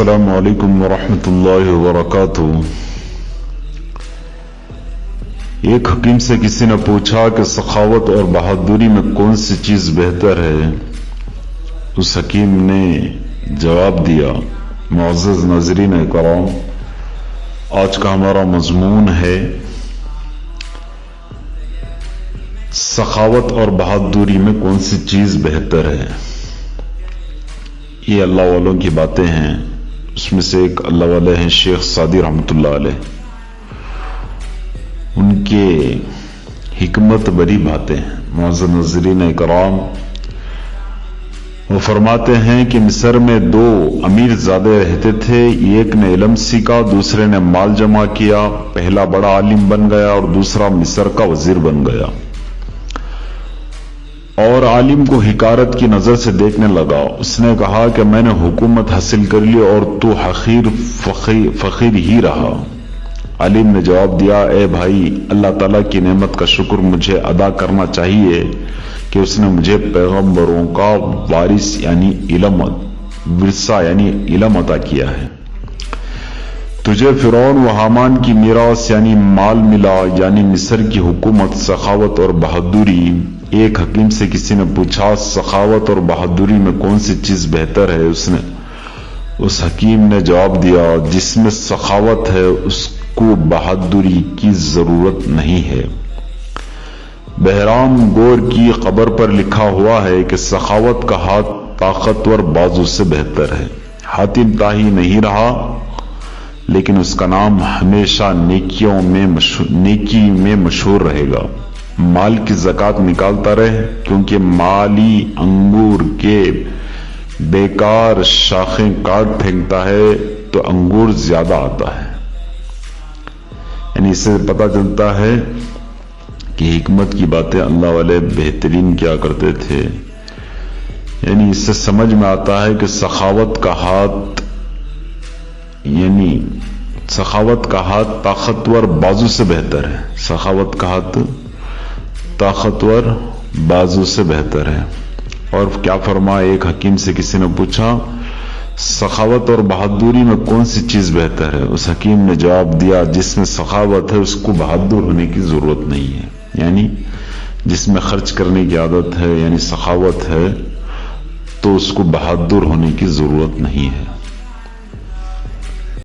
अस्सलामु अलैकुम वरहमतुल्लाहि वबरकातुहू। एक हकीम से किसी ने पूछा कि सखावत और बहादुरी में कौन सी चीज बेहतर है। उस हकीम ने जवाब दिया, मुअज़्ज़ज़ नाज़रीन कराम, आज का हमारा मज़मून है सखावत और बहादुरी में कौन सी चीज बेहतर है। ये अल्लाह वालों की बातें हैं। उसमें से एक अल्लाह वाले हैं शेख सादी रहमतुल्लाह अलैह। उनके हिकमत भरी बातें हैं। मुअज़्ज़ज़ नाज़रीन कराम, वो फरमाते हैं कि मिस्र में दो अमीर ज़ादे रहते थे। एक ने इल्म सीखा, दूसरे ने माल जमा किया। पहला बड़ा आलिम बन गया और दूसरा मिस्र का वजीर बन गया। और आलिम को हिकारत की नजर से देखने लगा। उसने कहा कि मैंने हुकूमत हासिल कर ली और तू हकीर फकीर ही रहा। आलिम ने जवाब दिया, ए भाई, अल्लाह ताला की नेमत का शुक्र मुझे अदा करना चाहिए कि उसने मुझे पैगंबरों का वारिस यानी इल्म विरसा यानी इल्म अता किया है। तुझे फिरौन व हामान की मीरास यानी माल मिला यानी मिस्र की हुकूमत, सखावत और बहादुरी। एक हकीम से किसी ने पूछा, सखावत और बहादुरी में कौन सी चीज बेहतर है। उस हकीम ने जवाब दिया, जिसमें सखावत है उसको बहादुरी की जरूरत नहीं है। बहराम गोर की कब्र पर लिखा हुआ है कि सखावत का हाथ ताकतवर बाजू से बेहतर है। हातिम ताही नहीं रहा, लेकिन उसका नाम हमेशा नेकी में मशहूर रहेगा। माल की ज़कात निकालता रहे, क्योंकि माली अंगूर के बेकार शाखें काट फेंकता है तो अंगूर ज्यादा आता है। यानी इससे पता चलता है कि हिकमत की बातें अल्लाह वाले बेहतरीन क्या करते थे। यानी इससे समझ में आता है कि सखावत का हाथ ताकतवर बाजू से बेहतर है। सखावत का हाथ ताकतवर बाजू से बेहतर है। और क्या फरमाया, एक हकीम से किसी ने पूछा, सखावत और बहादुरी में कौन सी चीज बेहतर है। उस हकीम ने जवाब दिया, जिसमें सखावत है उसको बहादुर होने की जरूरत नहीं है। यानी जिसमें खर्च करने की आदत है यानी सखावत है, तो उसको बहादुर होने की जरूरत नहीं है।